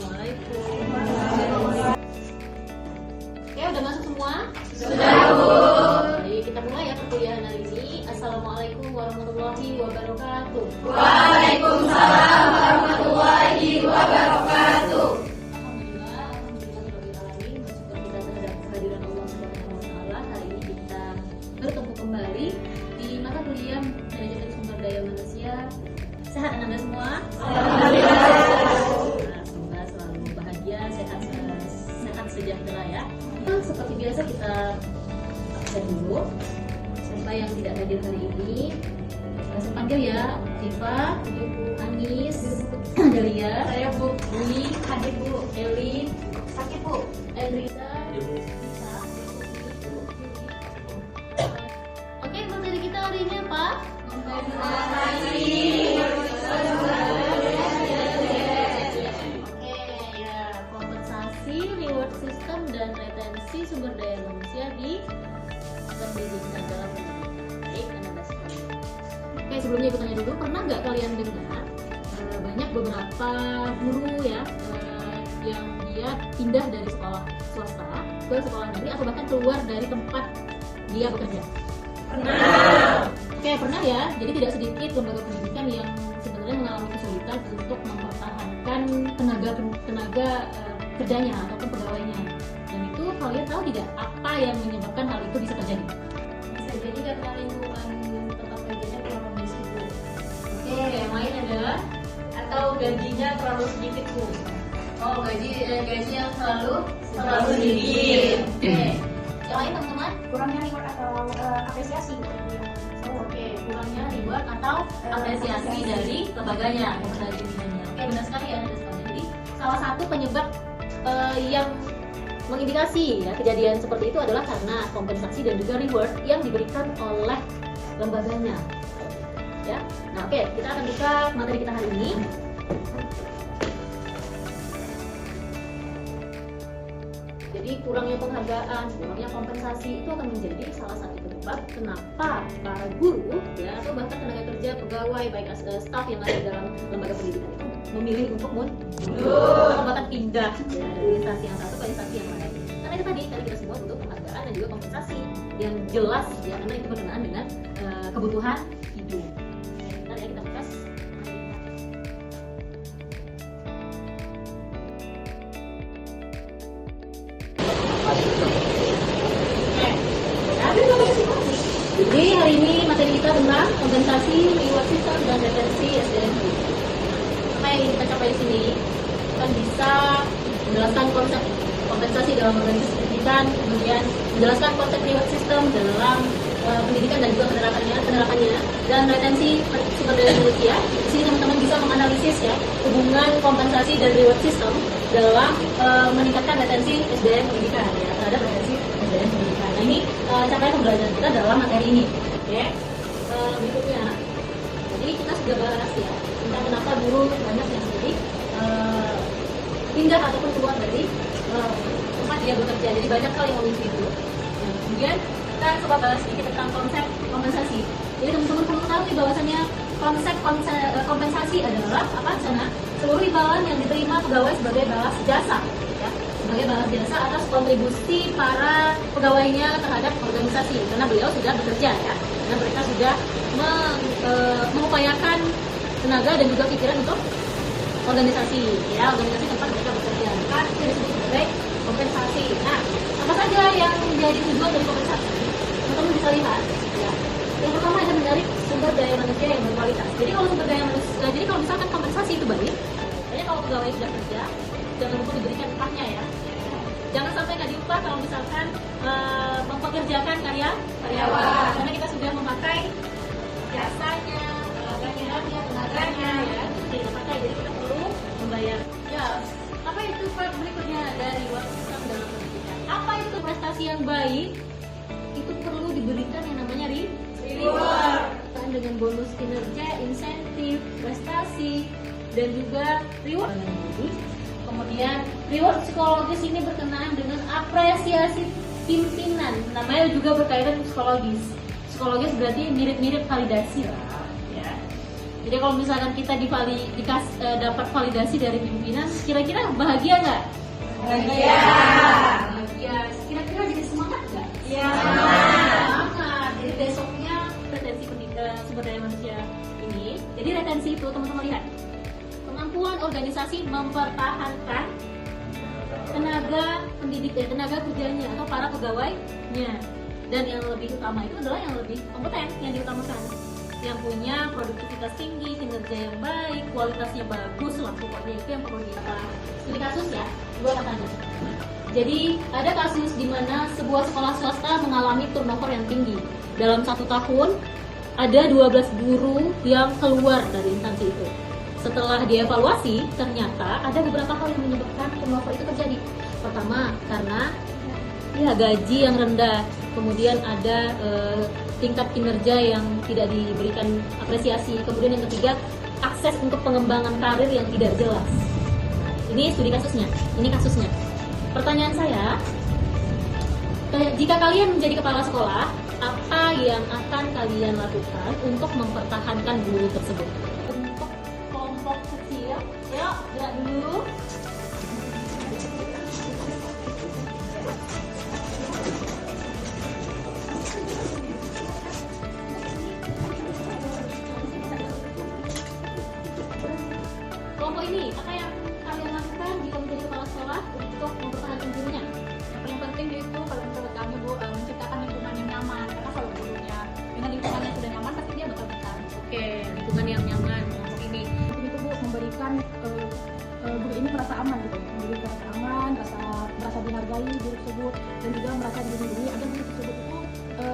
Assalamualaikum. Oke, udah masuk semua? Sudah, Bu. Jadi kita mulai ya perkuliahan hari ini. Assalamualaikum warahmatullahi wabarakatuh. Waalaikumsalam warahmatullahi wabarakatuh. Alhamdulillah bersyukur kita terhadap kehadiran Allah Subhanahu wa taala. Hari ini kita bertemu kembali di mata kuliah manajemen sumber daya manusia. Sehat Anda semua? Alhamdulillah. Nah, semoga selalu bahagia, sehat sejahtera ya. Seperti biasa kita absen dulu. Siapa yang tidak hadir hari ini? Saya panggil ya, Diva, Anis, Delia, Saya Bu. Dwi, hadir Bu, Eli, sakit Bu, Elrisa, Nisa, Oke, materi kita hari ini apa? Oke, ya, kompensasi, reward system, dan retensi sumber daya manusia di pendidikan dalam pendidikan. Baik, Anda sekalian. Oke, sebelumnya aku tanya dulu, pernah nggak kalian dengar banyak beberapa guru ya yang dia pindah dari sekolah swasta ke sekolah negeri atau bahkan keluar dari tempat dia bekerja? Pernah. Oke, pernah ya. Jadi tidak sedikit lembaga pendidikan yang sebenarnya mengalami kesulitan untuk mempertahankan tenaga kerjanya ataupun pegawainya. Dan itu kalian tahu tidak apa yang menyebabkan hal itu bisa terjadi? Bisa jadi karena lingkungan tempat kerjanya kurang mendukung. Oke, yang lain adalah Atau gajinya terlalu sedikit, Bu. gaji yang selalu sedikit. Oke. Yang lain teman-teman? Kurangnya reward atau apresiasi. Oke, kurangnya reward atau apresiasi dari lembaganya, dari pimpinan. Oke, benar sekali ya, benar sekali. Jadi salah satu penyebab yang mengindikasi ya kejadian seperti itu adalah karena kompensasi dan juga reward yang diberikan oleh lembaganya. Ya, nah oke, kita akan buka materi kita hari ini. Jadi kurangnya penghargaan, kurangnya kompensasi itu akan menjadi salah satu penyebab kenapa para guru ya atau bahkan tenaga kerja pegawai baik staf yang ada dalam lembaga pendidikan itu memilih untuk mundur atau bahkan pindah ya, dari instansi yang satu ke instansi yang lain. Karena itu tadi kita semua butuh penghargaan dan juga kompensasi yang jelas ya karena itu berkenaan dengan kebutuhan hidup. Bentar ya, kita buka. Jadi hari ini materi kita tentang kompensasi, reward system, dan retensi SDM. Apa yang ingin kita capai di sini? Kita bisa menjelaskan konsep kompensasi dalam organisasi pendidikan, kemudian menjelaskan konsep reward system dalam pendidikan dan juga penerapannya, dan retensi sumber daya manusia. Di sini teman-teman bisa menganalisis ya hubungan kompensasi dan reward system dalam meningkatkan retensi SDM pendidikan ya terhadap retensi SDM pendidikan. Nah ini capaian pembelajaran kita dalam materi ini. Oke, berikutnya. Jadi kita sudah bahas ya tentang kenapa guru banyak yang jadi pindah ataupun keluar dari tempat dia bekerja. Jadi banyak hal yang memicu itu. Nah, kemudian kita coba bahas sedikit tentang konsep kompensasi. Jadi teman-teman perlu tahu nih bahwasanya konsep kompensasi adalah apa sana? Seluruh imbalan yang diterima pegawai sebagai balas jasa, ya, sebagai balas jasa atas kontribusi para pegawainya terhadap organisasi. Karena beliau sudah bekerja ya, karena mereka sudah mengupayakan tenaga dan juga pikiran untuk organisasi, ya organisasi tempat mereka bekerja. Maka itu disebut sebagai kompensasi. Nah, apa saja yang menjadi tujuan dari kompensasi? Teman-teman bisa lihat. Ya. Yang pertama adalah menarik sumber daya manusia yang berkualitas. Jadi kalau sumber daya manusia, jadi kalau misalkan kompensasi itu baik, makanya kalau pegawai sudah kerja, jangan lupa diberikan upahnya ya. Jangan sampai nggak diupah kalau misalkan mempekerjakan karyawan, karena kita sudah memakai jasanya, tenaganya ya, kita pakai. Jadi kita perlu membayar. Ya, apa itu berikutnya dari reward system dalam pendidikan? Apa itu prestasi yang baik? Itu perlu diberikan yang namanya reward dengan bonus kinerja, insentif, prestasi, dan juga reward. Kemudian reward psikologis ini berkenaan dengan apresiasi pimpinan. Namanya juga berkaitan psikologis. Psikologis berarti mirip-mirip validasi lah, ya. Jadi kalau misalkan kita dapat validasi dari pimpinan, kira-kira bahagia nggak? Bahagia. Bahagia. Kira-kira jadi semangat nggak? Iya. Semangat. Jadi besoknya retensi sumber daya manusia ini. Jadi retensi itu teman-teman lihat, kemampuan organisasi mempertahankan tenaga pendidik dan tenaga kerjanya atau para pegawainya. Dan yang lebih utama itu adalah yang lebih kompeten, yang diutamakan, yang punya produktivitas tinggi, kinerja yang baik, kualitasnya bagus lah, pokoknya itu yang perlu Studi kasus ya, 2 katanya. Jadi ada kasus di mana sebuah sekolah swasta mengalami turnover yang tinggi. Dalam 1 tahun ada 12 guru yang keluar dari instansi itu. Setelah dievaluasi, ternyata ada beberapa hal yang menyebabkan turnover itu terjadi. Pertama, karena gaji yang rendah, kemudian ada tingkat kinerja yang tidak diberikan apresiasi, kemudian yang ketiga, akses untuk pengembangan karir yang tidak jelas. Ini studi kasusnya, ini kasusnya. Pertanyaan saya, jika kalian menjadi kepala sekolah, apa yang akan kalian lakukan untuk mempertahankan guru tersebut? Untuk kelompok kecil, yuk gerak dulu. Kelompok ini, apa yang kalian lakukan jika menjadi kepala sekolah untuk mempertahankan gurunya? Yang paling penting itu kalau menurut kami Bu, menciptakan lingkungan yang nyaman. Karena kalau gurunya dengan lingkungan yang sudah nyaman pasti dia bakal betah. Oke, lingkungan yang nyaman kelompok ini. Penting itu Bu, memberikan guru ini merasa aman gitu, memberi rasa aman, merasa dihargai guru tersebut, dan juga merasa dilindungi agar guru tersebut itu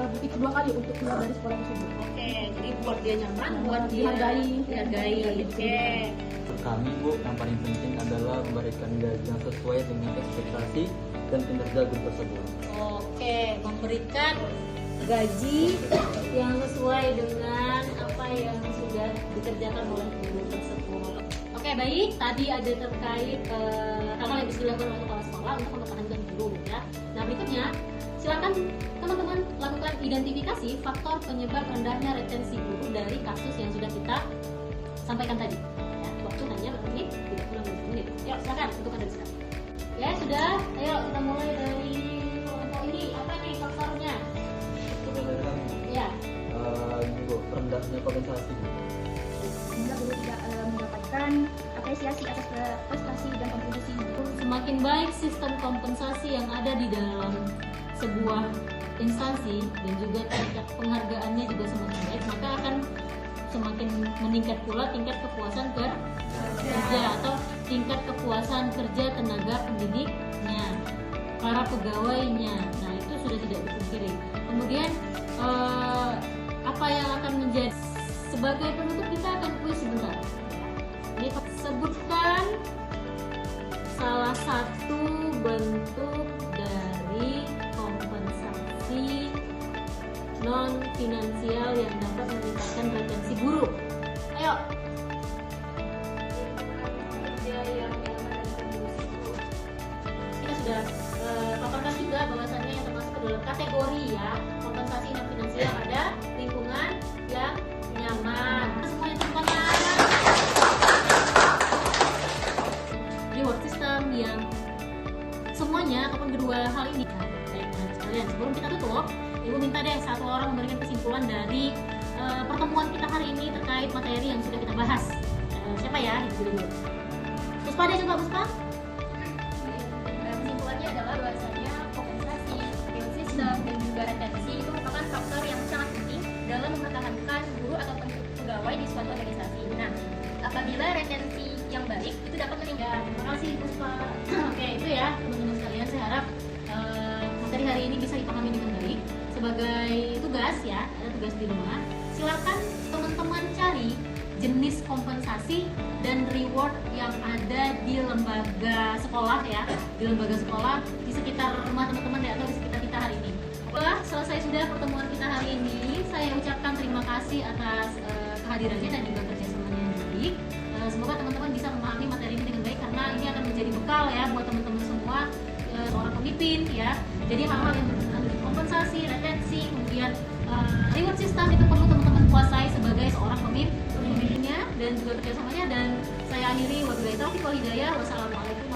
berpikir 2 kali untuk keluar dari sekolah tersebut. Oke, jadi buat dia nyaman, buat dia dihargai. Oke. Kami Bu, yang paling penting adalah memberikan gaji yang sesuai dengan ekspektasi dan kinerja guru tersebut. Oke, memberikan gaji yang sesuai dengan apa yang sudah dikerjakan oleh guru tersebut. Oke, baik. Tadi ada terkait hal yang bisa dilakukan oleh kepala sekolah untuk mempertahankan guru ya. Nah, berikutnya silakan teman-teman lakukan identifikasi faktor penyebab rendahnya retensi guru dari kasus yang sudah kita sampaikan tadi. Ya, waktu hanya berapa menit? 30 menit. Yuk, silakan untuk Anda sekarang. Ya, sudah. Ayo kita mulai dari kelompok ini. Apa nih faktornya? Ya. Ini Bu, rendahnya kompensasi. Sehingga guru tidak mendapatkan apresiasi atas prestasi dan kontribusi. Semakin baik sistem kompensasi yang ada di dalam sebuah instansi dan juga tingkat penghargaannya juga semakin baik, maka akan semakin meningkat pula tingkat kepuasan kerja atau tingkat kepuasan kerja tenaga pendidiknya, para pegawainya. Nah, itu sudah tidak dipungkiri. Kemudian apa yang akan menjadi sebagai penutup, kita akan kuis sebentar. Ini sebutkan salah satu bentuk dari kompensasi non finansial yang dapat meningkatkan retensi guru. Ayo. Kita sudah paparkan juga bahwasannya yang termasuk ke dalam kategori ya kompensasi non finansial ada lingkungan yang nyaman. Semuanya tepuk tangan. Reward system yang semuanya ataupun kedua hal ini. Baik, sekalian sebelum kita tutup, Ibu minta deh satu orang memberikan kesimpulan dari pertemuan kita hari ini terkait materi yang sudah kita bahas. Siapa ya? Ibu dulu. Puspa deh, coba Puspa. Kesimpulannya adalah bahwasanya kompensasi, reward system, dan juga retensi itu merupakan faktor yang sangat penting dalam mempertahankan guru atau pegawai di suatu organisasi. Nah, apabila retensi yang baik itu dapat meningkatkan. Terima kasih Puspa. Oke, itu ya teman-teman sekalian. Saya harap materi hari ini bisa dipahami dengan baik. Sebagai tugas ya, ada tugas di rumah. Silakan teman-teman cari jenis kompensasi dan reward yang ada di lembaga sekolah ya, di lembaga sekolah di sekitar rumah teman-teman ya, atau di sekitar kita hari ini. Wah, selesai sudah pertemuan kita hari ini. Saya ucapkan terima kasih atas kehadirannya dan juga kerjasamanya yang baik. Semoga teman-teman bisa memahami materi ini dengan baik karena ini akan menjadi bekal ya buat teman-teman semua seorang pemimpin ya. Jadi hal-hal yang berkaitan dengan kompensasi, retensi, kemudian reward system itu perlu teman-teman kuasai sebagai seorang pemimpinnya. dan juga kerjasamanya. Dan saya akhiri wabillahi taufiq wal hidayah. Wassalamualaikum